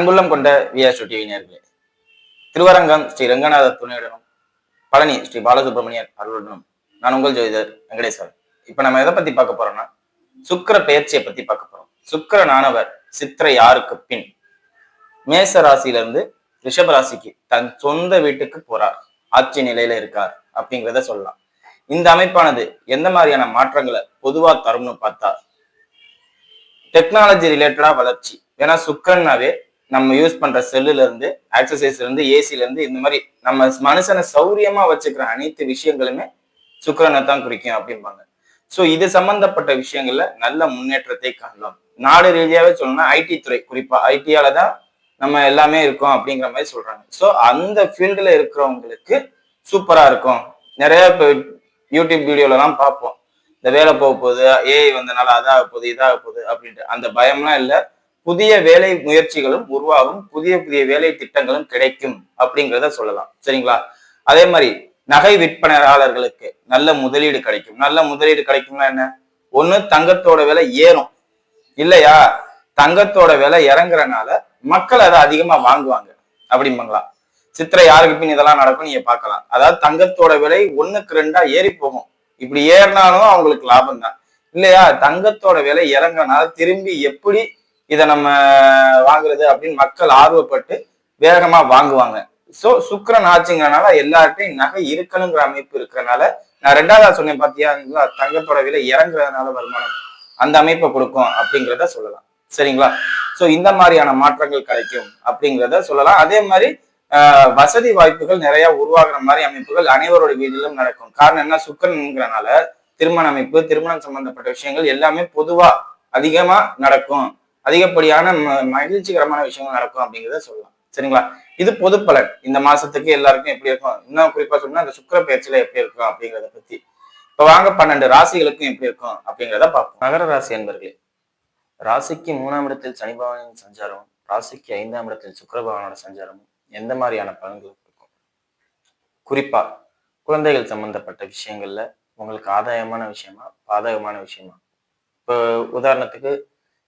அன்புள்ளம் கொண்ட VR TV நேயர்களே, திருவரங்கம் ஸ்ரீ ரங்கநாத துணையுடனும் பழனி ஸ்ரீ பாலசுப்ரமணியர் அருளுடனும் நான் உங்கள் ஜோதிடர் வெங்கடேஸ்வரன். இப்ப நம்ம எதை பத்தி பார்க்க போறோம்னா, சுக்கிர பெயர்ச்சியை பத்தி பார்க்க போறோம். சுக்கிரனானவர் சித்திரை 6க்கு பின் மேச ராசியிலிருந்து ரிஷப ராசிக்கு தன் சொந்த வீட்டுக்கு போறார், ஆட்சி நிலையில இருக்கார் அப்படிங்கிறத சொல்லலாம். இந்த அமைப்பானது எந்த மாதிரியான மாற்றங்களை பொதுவா தரும்னு பார்த்தா, டெக்னாலஜி ரிலேட்டடா வளர்ச்சி. ஏன்னா சுக்கரனாவே நம்ம யூஸ் பண்ற செல்லுல இருந்து, ஆக்சசைஸ்ல இருந்து, ஏசில இருந்து, இந்த மாதிரி நம்ம மனுஷனை சௌரியமா வச்சுக்கிற அனைத்து விஷயங்களுமே சுக்கிரனை தான் குறிக்கும் அப்படிம்பாங்க. சோ இது சம்பந்தப்பட்ட விஷயங்கள்ல நல்ல முன்னேற்றத்தை காணலாம். நாடு ரீதியாவே சொல்லணும்னா ஐடி துறை, குறிப்பா ஐடியால தான் நம்ம எல்லாமே இருக்கோம் அப்படிங்கிற மாதிரி சொல்றாங்க. சோ அந்த ஃபீல்டுல இருக்கிறவங்களுக்கு சூப்பரா இருக்கும். நிறைய இப்போ யூடியூப் வீடியோல எல்லாம் பார்ப்போம், இந்த வேலை போக போகுது, ஏஐ வந்தனால அதாக போகுது இதாக போகுது அப்படின்ட்டு. அந்த பயம்லாம் இல்லை. புதிய வேலை முயற்சிகளும் உருவாகும், புதிய புதிய வேலை திட்டங்களும் கிடைக்கும் அப்படிங்கிறத சொல்லலாம். சரிங்களா? அதே மாதிரி நகை விற்பனையாளர்களுக்கு நல்ல முதலீடு கிடைக்கும். நல்ல முதலீடு கிடைக்கும்னா என்ன? ஒண்ணு, தங்கத்தோட விலை ஏறும், இல்லையா தங்கத்தோட விலை இறங்குறனால மக்கள் அதை அதிகமா வாங்குவாங்க அப்படிம்பாங்களா. சித்திரை 6க்கு பின் இதெல்லாம் நடக்கும், நீங்க பார்க்கலாம். அதாவது தங்கத்தோட விலை 1க்கு 2 ஏறி போகும். இப்படி ஏறினாலும் அவங்களுக்கு லாபம் தான், இல்லையா? தங்கத்தோட விலை இறங்கினால திரும்பி எப்படி இதை நம்ம வாங்குறது அப்படின்னு மக்கள் ஆர்வப்பட்டு வேகமா வாங்குவாங்க. சோ சுக்கிரன் ஆச்சுங்கிறனால எல்லார்ட்டையும் நகை இருக்கணுங்கிற அமைப்பு இருக்கிறனால, நான் 2வதா சொன்னேன் பாத்தியா, தங்கத்தோட விலை இறங்குறதுனால வருமானம், அந்த அமைப்பை கொடுக்கும் அப்படிங்கிறத சொல்லலாம். சரிங்களா? சோ இந்த மாதிரியான மாற்றங்கள் கிடைக்கும் அப்படிங்கிறத சொல்லலாம். அதே மாதிரி வசதி வாய்ப்புகள் நிறைய உருவாகிற மாதிரி அமைப்புகள் அனைவரோட வீட்டிலும் நடக்கும். காரணம் என்ன? சுக்கிரன்ங்கிறனால திருமண அமைப்பு, திருமணம் சம்பந்தப்பட்ட விஷயங்கள் எல்லாமே பொதுவா அதிகமா நடக்கும், அதிகப்படியான மகிழ்ச்சிகரமான விஷயங்கள் நடக்கும் அப்படிங்கிறத சொல்லலாம். சரிங்களா? இது பொது பலன். இந்த மாசத்துக்கு எல்லாருக்கும் எப்படி இருக்கும், இன்னும் குறிப்பா சொன்னா அந்த சுக்கிர பயிற்சியில எப்படி இருக்கும் அப்படிங்கிறத பத்தி. இப்ப வாங்க 12 ராசிகளுக்கும் எப்படி இருக்கும் அப்படிங்கிறத பார்ப்போம். மகர ராசி என்பர்களே, ராசிக்கு 3ஆம் இடத்தில் சனி பகவானின் சஞ்சாரம், ராசிக்கு 5ஆம் இடத்தில் சுக்கிர பகவானோட சஞ்சாரமும் எந்த மாதிரியான பலன்கள் இருக்கும்? குறிப்பா குழந்தைகள் சம்பந்தப்பட்ட விஷயங்கள்ல உங்களுக்கு ஆதாயமான விஷயமா, பாதகமான விஷயமா? இப்போ உதாரணத்துக்கு,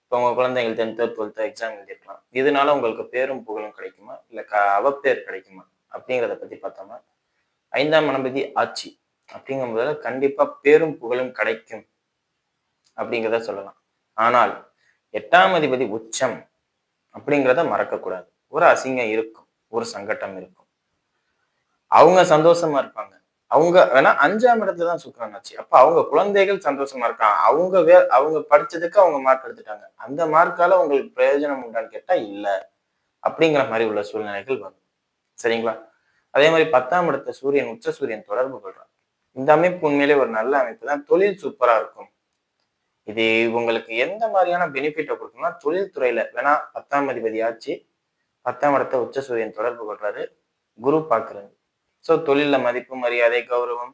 இப்போ உங்க குழந்தைகள் 10th 12th எக்ஸாம் எழுதிருக்கலாம், இதனால உங்களுக்கு பேரும் புகழும் கிடைக்குமா, இல்ல அவப்பேர் கிடைக்குமா அப்படிங்கிறத பத்தி பார்த்தோம்னா, 5ஆம் அதிபதி ஆட்சி அப்படிங்கும் போது கண்டிப்பா பேரும் புகழும் கிடைக்கும் அப்படிங்கிறத சொல்லலாம். ஆனால் 8ஆம் அதிபதி உச்சம் அப்படிங்கிறத மறக்கக்கூடாது. ஒரு அசிங்கம் இருக்கும், ஒரு சங்கட்டம் இருக்கும். அவங்க சந்தோஷமா இருப்பாங்க. அவங்க வேணா 5ஆம் இடத்துல தான் சுக்கிரன் ஆச்சு. அப்ப அவங்க குழந்தைகள் சந்தோஷமா இருக்காங்க. அவங்க படிச்சதுக்கு அவங்க மார்க் எடுத்துட்டாங்க, அந்த மார்க்கால உங்களுக்கு பிரயோஜனம் உண்டான்னு கேட்டா இல்ல அப்படிங்கிற மாதிரி உள்ள சூழ்நிலைகள் வரும். சரிங்களா? அதே மாதிரி 10ஆம் இடத்துல சூரியன், உச்ச சூரியன் தொடர்பு கொள்றாங்க. இந்த அமைப்பு உண்மையிலே ஒரு நல்ல அமைப்பு தான். தொழில் சூப்பரா இருக்கும். இது உங்களுக்கு எந்த மாதிரியான பெனிஃபிட்டை கொடுக்கும்னா, தொழில் துறையில வேணா 10ஆம் அதிபதி ஆச்சு, 10ஆம் இடத்தை உச்ச சூரியன் தொடர்பு கொள்றாரு, குரு பார்க்கிறாரு. ஸோ தொழில மதிப்பு, மரியாதை, கௌரவம்,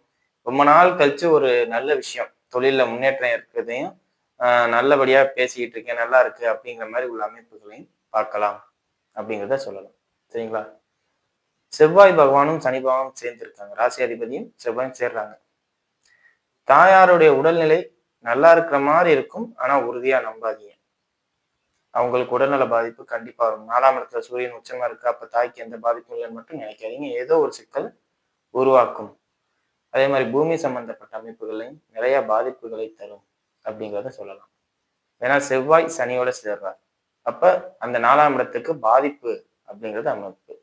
ரொம்ப நாள் கழிச்சு ஒரு நல்ல விஷயம், தொழில முன்னேற்றம் இருக்கிறதையும் நல்லபடியா பேசிக்கிட்டு இருக்கேன், நல்லா இருக்கு அப்படிங்கிற மாதிரி உள்ள அமைப்புகளையும் பார்க்கலாம் அப்படிங்கிறத சொல்லலாம். சரிங்களா? செவ்வாய் பகவானும் சனி பகவானும் சேர்ந்திருக்காங்க, ராசி அதிபதியும் செவ்வாயும் சேர்றாங்க. தாயாருடைய உடல்நிலை நல்லா இருக்கிற மாதிரி இருக்கும், ஆனா உறுதியா நம்பாதீங்க. அவங்களுக்கு உடல்நல பாதிப்பு கண்டிப்பா வரும். 4ஆம் இடத்துல சூரியன் உச்சமா இருக்கு, அப்ப தாய்க்கு எந்த பாதிப்பும் இல்லைன்னு மட்டும் நினைக்காதீங்க, ஏதோ ஒரு சிக்கல் உருவாக்கும். அதே மாதிரி பூமி சம்பந்தப்பட்ட அமைப்புகளையும் நிறைய பாதிப்புகளை தரும் அப்படிங்கிறத சொல்லலாம். ஏன்னா செவ்வாய் சனியோட சேர்றார், அப்ப அந்த 4ஆம் இடத்துக்கு பாதிப்பு அப்படிங்கிறது அமைப்பு.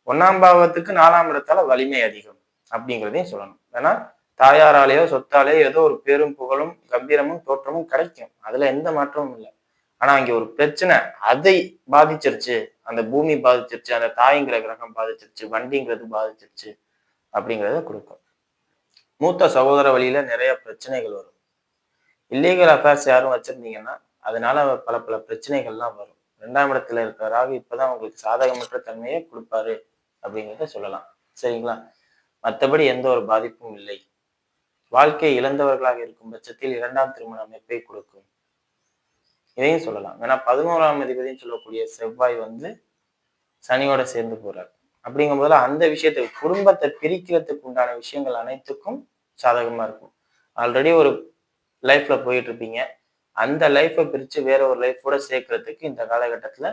1ஆம் பாவத்துக்கு 4ஆம் இடத்தால வலிமை அதிகம் அப்படிங்கிறதையும் சொல்லணும். ஏன்னா தாயாராலேயோ சொத்தாலேயோ ஏதோ ஒரு பேரும் புகழும் கம்பீரமும் தோற்றமும் கிடைக்கும், அதுல எந்த மாற்றமும் இல்லை. ஆனா அங்க ஒரு பிரச்சனை, அதை பாதிச்சிருச்சு, அந்த பூமி பாதிச்சிருச்சு, அந்த தாய்ங்கிற கிரகம் பாதிச்சிருச்சு, வண்டிங்கிறது பாதிச்சிருச்சு அப்படிங்கிறத கொடுக்கும். மூத்த சகோதர வழியில நிறைய பிரச்சனைகள் வரும். இல்லீகல் அஃபேர்ஸ் யாரும் வச்சிருந்தீங்கன்னா அதனால பல பல பிரச்சனைகள்லாம் வரும். 2ஆம் இடத்துல இருக்கிற ராகு இப்பதான் உங்களுக்கு சாதகமற்ற தன்மையை கொடுப்பாரு அப்படிங்கிறத சொல்லலாம். சரிங்களா? மற்றபடி எந்த ஒரு பாதிப்பும் இல்லை. வாழ்க்கையை இழந்தவர்களாக இருக்கும் பட்சத்தில் 2ஆம் திருமண அமைப்பை கொடுக்கும், இதையும் சொல்லலாம். ஏன்னா 11ஆம் அதிபதினு சொல்லக்கூடிய செவ்வாய் சனியோட சேர்ந்து போறார். அப்படிங்கும் போதுல அந்த விஷயத்துக்கு, குடும்பத்தை பிரிக்கிறதுக்கு உண்டான விஷயங்கள் அனைத்துக்கும் சாதகமா இருக்கும். ஆல்ரெடி ஒரு லைஃப்ல போயிட்டு இருப்பீங்க, அந்த லைஃப்பை பிரிச்சு வேற ஒரு லைஃபோட சேர்க்கறதுக்கு இந்த காலகட்டத்துல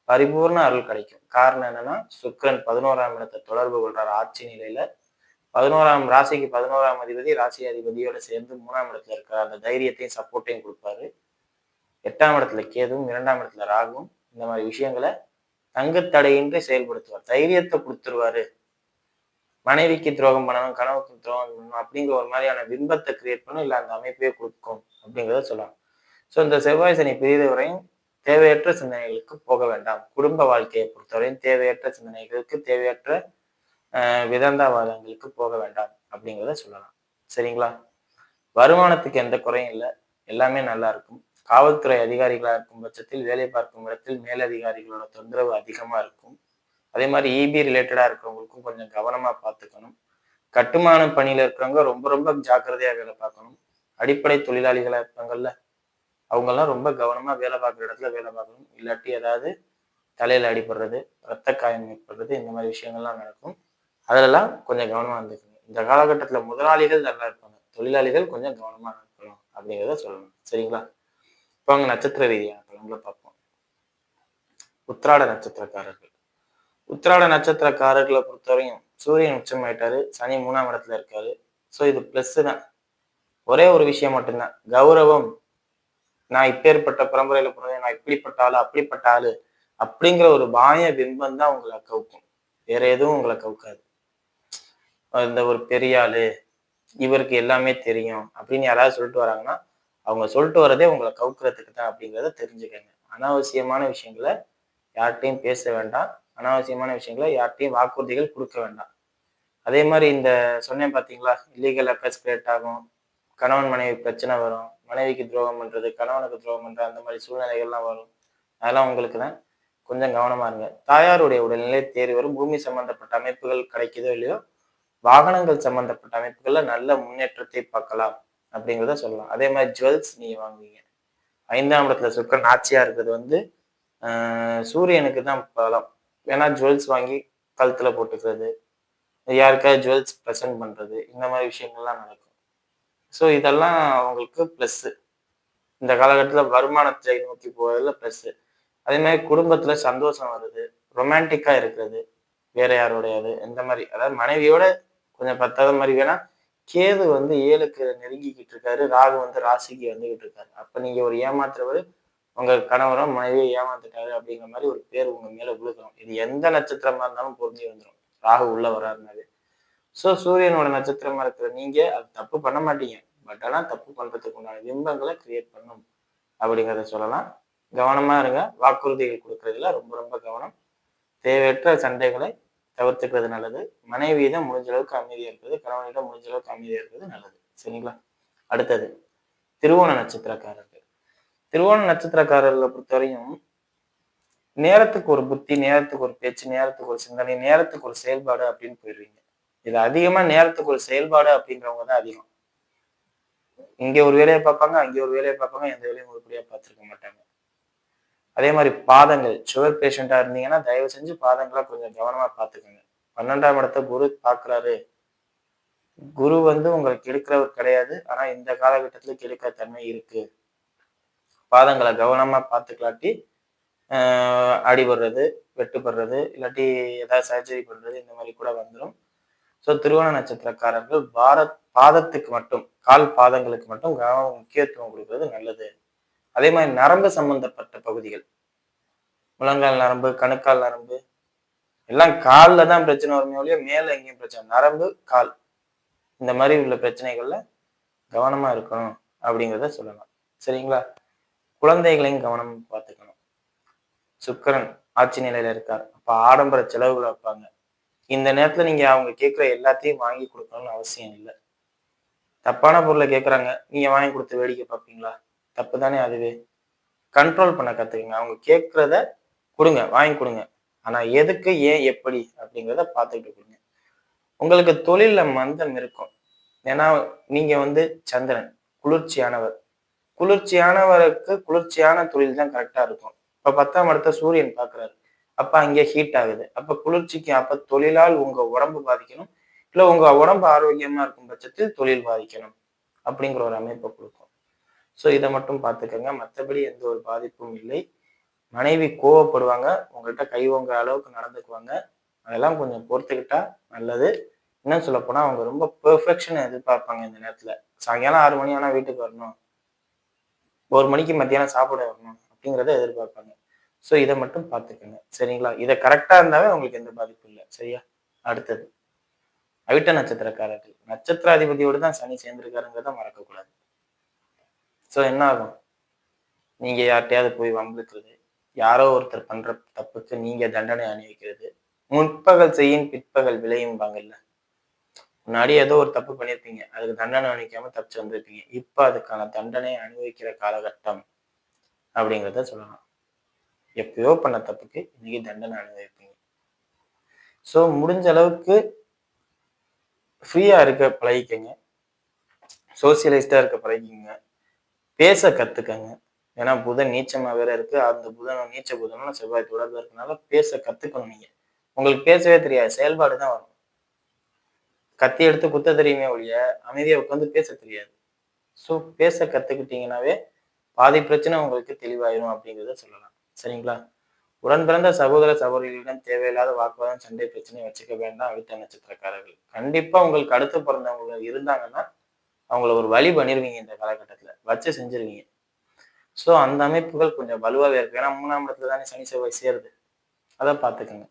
பரிபூர்ண அருள் கிடைக்கும். காரணம் என்னன்னா, சுக்கிரன் 11ஆம் இடத்தை தொடர்பு கொள்றார் ஆட்சி நிலையில. 11ஆம் ராசிக்கு 11ஆம் அதிபதி ராசி அதிபதியோட சேர்ந்து 3ஆம் இடத்துல இருக்கிற அந்த தைரியத்தையும் சப்போர்ட்டையும் கொடுப்பாரு. 8ஆம் இடத்துல கேதுவும் 2ஆம் இடத்துல ராகுவும் இந்த மாதிரி விஷயங்களை தங்குத்தடையின்றி செயல்படுத்துவார். தைரியத்தை கொடுத்துருவாரு. மனைவிக்கு துரோகம் பண்ணணும், கணவனுக்கு துரோகம் பண்ணணும் அப்படிங்கிற ஒரு மாதிரியான பிம்பத்தை கிரியேட் பண்ணும், இல்ல அந்த அமைப்பே கொடுக்கும் அப்படிங்கிறத சொல்லலாம். ஸோ இந்த செவ்வாய் சனி பிரிவு வரையும் தேவையற்ற சிந்தனைகளுக்கு போக வேண்டாம். குடும்ப வாழ்க்கையை பொறுத்தவரையும் தேவையற்ற சிந்தனைகளுக்கு, தேவையற்ற விதந்தாவாதங்களுக்கு போக வேண்டாம் அப்படிங்கிறத சொல்லலாம். சரிங்களா? வருமானத்துக்கு எந்த குறையும் இல்லை, எல்லாமே நல்லா இருக்கும். காவல்துறை அதிகாரிகளா இருக்கும் பட்சத்தில் வேலை பார்க்கும் இடத்தில் மேலதிகாரிகளோட தொந்தரவு அதிகமா இருக்கும். அதே மாதிரி இபி ரிலேட்டடா இருக்கிறவங்களுக்கும் கொஞ்சம் கவனமா பார்த்துக்கணும். கட்டுமான பணியில இருக்கிறவங்க ரொம்ப ரொம்ப ஜாக்கிரதையா வேலை பார்க்கணும். அடிப்படை தொழிலாளிகளா இருப்பாங்கல்ல, அவங்கெல்லாம் ரொம்ப கவனமா வேலை பார்க்குற இடத்துல வேலை பார்க்கணும். இல்லாட்டி ஏதாவது தலையில அடிபடுறது, ரத்த காயம் ஏற்படுறது, இந்த மாதிரி விஷயங்கள்லாம் நடக்கும். அதெல்லாம் கொஞ்சம் கவனமா இருந்துக்கணும். இந்த காலகட்டத்துல முதலாளிகள் நல்லா இருப்பாங்க, தொழிலாளிகள் கொஞ்சம் கவனமா இருக்கணும் அப்படிங்கிறத சொல்லணும். சரிங்களா? இப்போ அவங்க நட்சத்திர ரீதியான பலன்களை பார்ப்போம். உத்திராட நட்சத்திரக்காரர்கள். உத்திராட நட்சத்திரக்காரர்களை பொறுத்தவரையும் சூரியன் உச்சமாயிட்டாரு, சனி 3ஆம் இடத்துல இருக்காரு. ஸோ இது பிளஸ் தான். ஒரே ஒரு விஷயம் மட்டும்தான், கௌரவம். நான் இப்பேற்பட்ட பரம்பரையில பிறந்தேன், நான் இப்படிப்பட்ட ஆளு, அப்படிப்பட்ட ஆளு அப்படிங்கிற ஒரு பாய பிம்பம் தான் உங்களை கவுக்கும். வேற எதுவும் உங்களை கவுக்காது. இந்த ஒரு பெரிய ஆளு, இவருக்கு எல்லாமே தெரியும் அப்படின்னு யாராவது சொல்லிட்டு வராங்கன்னா, அவங்க சொல்லிட்டு வர்றதே உங்களை கவுக்குறதுக்கு தான் அப்படிங்கிறத தெரிஞ்சுக்கங்க. அனாவசியமான விஷயங்களை யார்கிட்டையும் பேச வேண்டாம். அனாவசியமான விஷயங்களை யார்கிட்டையும் வாக்குறுதிகள் கொடுக்க வேண்டாம். அதே மாதிரி இந்த சொன்னேன் பார்த்தீங்களா, இல்லீகல் அஃபேர்ஸ் கிரியேட் ஆகும், கணவன் மனைவி பிரச்சனை வரும், மனைவிக்கு துரோகம் பண்றது, கணவனுக்கு துரோகம் பண்றது, அந்த மாதிரி சூழ்நிலைகள்லாம் வரும். அதெல்லாம் உங்களுக்கு தான். கொஞ்சம் கவனமா இருங்க. தாயாருடைய உடல்நிலை தேறி வரும். பூமி சம்பந்தப்பட்ட அமைப்புகள் கிடைக்குதோ இல்லையோ, வாகனங்கள் சம்பந்தப்பட்ட அமைப்புகள்ல நல்ல முன்னேற்றத்தை பார்க்கலாம் அப்படிங்கிறத சொல்லலாம். அதே மாதிரி ஜுவல்ஸ் நீங்க வாங்குவீங்க. 5ஆம் இடத்துல சுக்கிரன் ஆட்சியா இருக்கிறது வந்து சூரியனுக்கு தான் பலம். வேணா ஜுவல்ஸ் வாங்கி கழுத்துல போட்டுக்கிறது, யாருக்காவது ஜுவல்ஸ் ப்ரெசென்ட் பண்றது, இந்த மாதிரி விஷயங்கள்லாம் நடக்கும். ஸோ இதெல்லாம் அவங்களுக்கு ப்ளஸ். இந்த காலகட்டத்தில் வருமானத்தை நோக்கி போவதில் ப்ளஸ். அதே மாதிரி குடும்பத்துல சந்தோஷம் வருது, ரொமான்டிக்கா இருக்கிறது, வேற யாரோடையாது இந்த மாதிரி, அதாவது மனைவியோட கொஞ்சம் பத்தாத மாதிரி. வேணா கேது வந்து 7க்கு நெருங்கிக்கிட்டு இருக்காரு, ராகு வந்து ராசிக்கு வந்துகிட்டு இருக்காரு. அப்ப நீங்க ஒரு ஏமாத்துறவர் உங்க கணவரோ மனைவியை ஏமாத்துட்டாரு அப்படிங்கிற மாதிரி ஒரு பேர் உங்க மேல விழுக்கணும். இது எந்த நட்சத்திரமா இருந்தாலும் பொருந்தி வந்துடும், ராகு உள்ள வராருனாவே. ஸோ சூரியனோட நட்சத்திரமா இருக்கிற நீங்க அது தப்பு பண்ண மாட்டீங்க, பட் ஆனா தப்பு பண்றதுக்கு உண்டான பிம்பங்களை கிரியேட் பண்ணும் அப்படிங்கிறத சொல்லலாம். கவனமா இருங்க. வாக்குறுதிகள் கொடுக்கறதுல ரொம்ப ரொம்ப கவனம். தேவையற்ற சண்டைகளை தவிர்த்துக்கிறது நல்லது. மனைவியிடம் முடிஞ்ச அளவுக்கு அமைதியா இருக்கிறது, கணவனிடம் முடிஞ்ச அளவுக்கு அமைதியா இருக்கிறது நல்லது. சரிங்களா? அடுத்தது திருவோண நட்சத்திரக்காரர்கள். திருவோண நட்சத்திரக்காரர்களை பொறுத்தவரையும் நேரத்துக்கு ஒரு புத்தி, நேரத்துக்கு ஒரு பேச்சு, நேரத்துக்கு ஒரு சிந்தனை, நேரத்துக்கு ஒரு செயல்பாடு அப்படின்னு போயிடுவீங்க. இது அதிகமா நேரத்துக்கு ஒரு செயல்பாடு அப்படிங்கிறவங்க தான் அதிகம். இங்க ஒரு வேலையை பார்ப்பாங்க, அங்கே ஒரு வேலையை பார்ப்பாங்க, எந்த வேலையும் உருப்படியா பார்த்துருக்க மாட்டாங்க. அதே மாதிரி பாதங்கள், சுகர் பேஷண்டா இருந்தீங்கன்னா தயவு செஞ்சு பாதங்களா கொஞ்சம் கவனமா பார்த்துக்கோங்க. 12ஆம் இடத்தை குரு பார்க்குறாரு. குரு வந்து உங்களை கெடுக்கிறவர் கிடையாது, ஆனா இந்த காலகட்டத்துல கெடுக்கிற தன்மை இருக்கு. பாதங்களை கவனமா பார்த்துக்கலாட்டி அடிபடுறது, வெட்டுப்படுறது, இல்லாட்டி ஏதாவது சர்ஜரி பண்றது, இந்த மாதிரி கூட வந்துடும். ஸோ திருவோண நட்சத்திரக்காரர்கள் பாதத்துக்கு மட்டும், கால் பாதங்களுக்கு மட்டும் முக்கியத்துவம் கொடுக்கறது நல்லது. அதே மாதிரி நரம்பு சம்பந்தப்பட்ட பகுதிகள், முழங்கால் நரம்பு, கணுக்கால் நரம்பு, எல்லாம் காலில் தான் பிரச்சனை வருமே ஒழிய மேல எங்கேயும் பிரச்சனை. நரம்பு, கால், இந்த மாதிரி உள்ள பிரச்சனைகள்ல கவனமா இருக்கணும் அப்படிங்கிறத சொல்லலாம். சரிங்களா? குழந்தைகளையும் கவனம் பார்த்துக்கணும். சுக்கிரன் ஆட்சி நிலையில இருக்கார், அப்ப ஆடம்பர செலவுகளை வைப்பாங்க. இந்த நேரத்துல நீங்க அவங்க கேட்கிற எல்லாத்தையும் வாங்கி கொடுக்கணும்னு அவசியம் இல்லை. தப்பான பொருளை கேட்கறாங்க, நீங்க வாங்கி கொடுத்து வேடிக்கை பார்ப்பீங்களா? தப்பு தானே அதுவே. கண்ட்ரோல் பண்ண கத்துக்குங்க. அவங்க கேட்கறத கொடுங்க, வாங்கி கொடுங்க. ஆனா எதுக்கு, ஏன், எப்படி அப்படிங்கிறத பார்த்துக்கிட்டு கொடுங்க. உங்களுக்கு தொழில்ல மந்தம் இருக்கும். ஏன்னா நீங்க வந்து சந்திரன் குளிர்ச்சியானவர். குளிர்ச்சியானவருக்கு குளிர்ச்சியான தொழில் தான் கரெக்டா இருக்கும். இப்ப 10ஆம் இடத்த சூரியன் பார்க்கிறாரு, அப்ப அங்கே ஹீட் ஆகுது. அப்ப குளிர்ச்சிக்கு, அப்ப தொழிலால் உங்க உடம்பு பாதிக்கணும், இல்ல உங்க உடம்பு ஆரோக்கியமா இருக்கும் பட்சத்தில் தொழில் பாதிக்கணும் அப்படிங்கிற ஒரு அமைப்பை கொடுக்கும். ஸோ இதை மட்டும் பார்த்துக்கங்க. மற்றபடி எந்த ஒரு பாதிப்பும் இல்லை. மனைவி கோவப்படுவாங்க, உங்கள்கிட்ட கை ஓங்குற அளவுக்கு நடந்துக்குவாங்க. அதெல்லாம் கொஞ்சம் பொறுத்துக்கிட்டா நல்லது. இன்னும் சொல்லப்போனா அவங்க ரொம்ப பெர்ஃபெக்ஷன எதிர்பார்ப்பாங்க இந்த நேரத்துல. சாயங்காலம் 6 மணி ஆனா வீட்டுக்கு வரணும். 1 மணிக்கு மத்தியானம் சாப்பிட வரணும் அப்படிங்கிறத எதிர்பார்ப்பாங்க. ஸோ இத மட்டும் பார்த்துக்கங்க. சரிங்களா? இத கரெக்ட்டா இருந்தாவே உங்களுக்கு எந்த பாதிப்பும் இல்ல. சரியா? அடுத்தது அவிட்ட நட்சத்திரக்காரர்கள். நட்சத்திராதிபதியோடு தான் சனி சேர்ந்திருக்காருங்கிறத மறக்கக்கூடாது. ஸோ என்ன ஆகும்? நீங்க யார்ட்டயாவது போய் வம்பிழுக்கிறது, யாரோ ஒருத்தர் பண்ற தப்புக்கு நீங்க தண்டனை அனுபவிக்கிறது. முற்பகல் செய்யின் பிற்பகல் விளையும்பாங்கல்ல. முன்னாடி ஏதோ ஒரு தப்பு பண்ணியிருப்பீங்க. அதுக்கு தண்டனை அனுபவிக்காம தப்பிச்சு வந்திருப்பீங்க. இப்ப அதுக்கான தண்டனை அனுபவிக்கிற காலகட்டம் அப்படிங்கிறத சொல்லலாம். எப்பயோ பண்ண தப்புக்கு இன்னைக்கு தண்டனை அனுபவிப்பீங்க. ஸோ முடிஞ்ச அளவுக்கு ஃப்ரீயா இருக்க பழகிக்கங்க. சோசியலைஸ்டா இருக்க பழகிக்கங்க. பேச கத்துக்கங்க. ஏன்னா புதன் நீச்சமா வேற இருக்கு. அந்த புதனும் நீச்ச புதனும் செவ்வாய் தொடர்பு இருக்கனால பேச கத்துக்கணும் நீங்க. உங்களுக்கு பேசவே தெரியாது. செயல்பாடு தான் வரும். கத்தி எடுத்து குத்த தெரியுமே ஒழிய, அமைதியா உட்கார்ந்து பேச தெரியாது. ஸோ பேச கத்துக்கிட்டீங்கன்னாவே, பாதி பிரச்சனை உங்களுக்கு தெளிவாயிரும் அப்படிங்கிறத சொல்லலாம். சரிங்களா? உடன் பிறந்த சகோதர சகோதரிகளிடம் தேவையில்லாத வாக்குவாதம், சண்டை, பிரச்சனை வச்சுக்க வேண்டாம் அவிட்ட நட்சத்திரக்காரர்கள். கண்டிப்பா உங்களுக்கு அடுத்து பிறந்தவங்க இருந்தாங்கன்னா, அவங்கள ஒரு வழி பண்ணிருவீங்க இந்த காலகட்டத்துல. வச்சு செஞ்சுருவீங்க. ஸோ அந்த அமைப்புகள் கொஞ்சம் வலுவாவே இருக்கு. ஏன்னா 3ஆம் இடத்துல தானே சனி, செவ்வாய் சேருது. அத பார்த்துக்கங்க.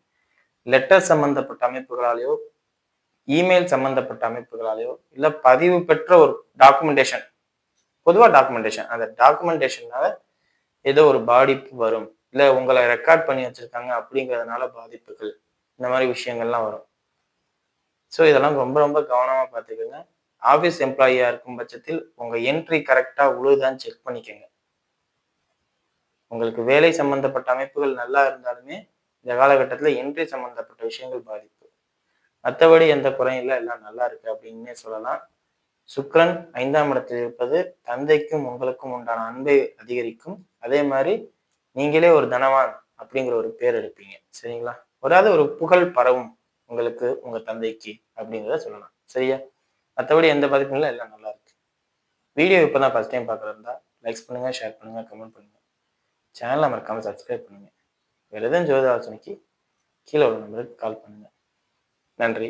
லெட்டர் சம்பந்தப்பட்ட அமைப்புகளாலயோ, இமெயில் சம்பந்தப்பட்ட அமைப்புகளாலயோ, இல்ல பதிவு பெற்ற ஒரு டாக்குமெண்டேஷன் பொதுவா டாக்குமெண்டேஷன். அந்த டாக்குமெண்டேஷன்னால ஏதோ ஒரு பாதிப்பு வரும். இல்ல உங்கள ரெக்கார்ட் பண்ணி வச்சிருக்காங்க அப்படிங்கிறதுனால பாதிப்புகள். இந்த மாரி விஷயங்கள்லாம் வரும். ஸோ இதெல்லாம் ரொம்ப ரொம்ப கவனமா பார்த்துக்கங்க. ஆஃபீஸ் எம்ப்ளாயியா இருக்கும் பட்சத்தில் உங்க என்ட்ரி கரெக்ட்டா உழுவுதான்னு செக் பண்ணிக்கங்க. உங்களுக்கு வேலை சம்பந்தப்பட்ட அமைப்புகள் நல்லா இருந்தாலுமே, இந்த காலகட்டத்தில என்ட்ரி சம்பந்தப்பட்ட விஷயங்கள் பாதிப்பு. மத்தபடி எந்த குறையும் இல்ல. எல்லாம் நல்லா இருக்கு அப்படின்னே சொல்லலாம். சுக்கிரன் 5ஆம் இடத்தில் இருப்பது தந்தைக்கும் உங்களுக்கும் உண்டான அன்பை அதிகரிக்கும். அதே மாரி நீங்களே ஒரு தனவான் அப்படிங்கிற ஒரு பேர் எடுப்பீங்க. சரிங்களா? அதாவது ஒரு புகழ் பரவும் உங்களுக்கு, உங்க தந்தைக்கு அப்படிங்கிறத சொல்லலாம். சரியா? மத்தபடி எந்த பாதிப்பும் இல்ல. எல்லாம் நல்லா இருக்கு. வீடியோ இப்ப தான் ஃபர்ஸ்ட் டைம் பார்க்குறதா இருந்தா, லைக்ஸ் பண்ணுங்க, ஷேர் பண்ணுங்க, கமெண்ட் பண்ணுங்க. சேனல மறக்காம சப்ஸ்கிரைப் பண்ணுங்க. வேற எதுவும் ஜோதிட ஆலோசனைக்கு கீழ உள்ள நம்பருக்கு கால் பண்ணுங்க. நன்றி.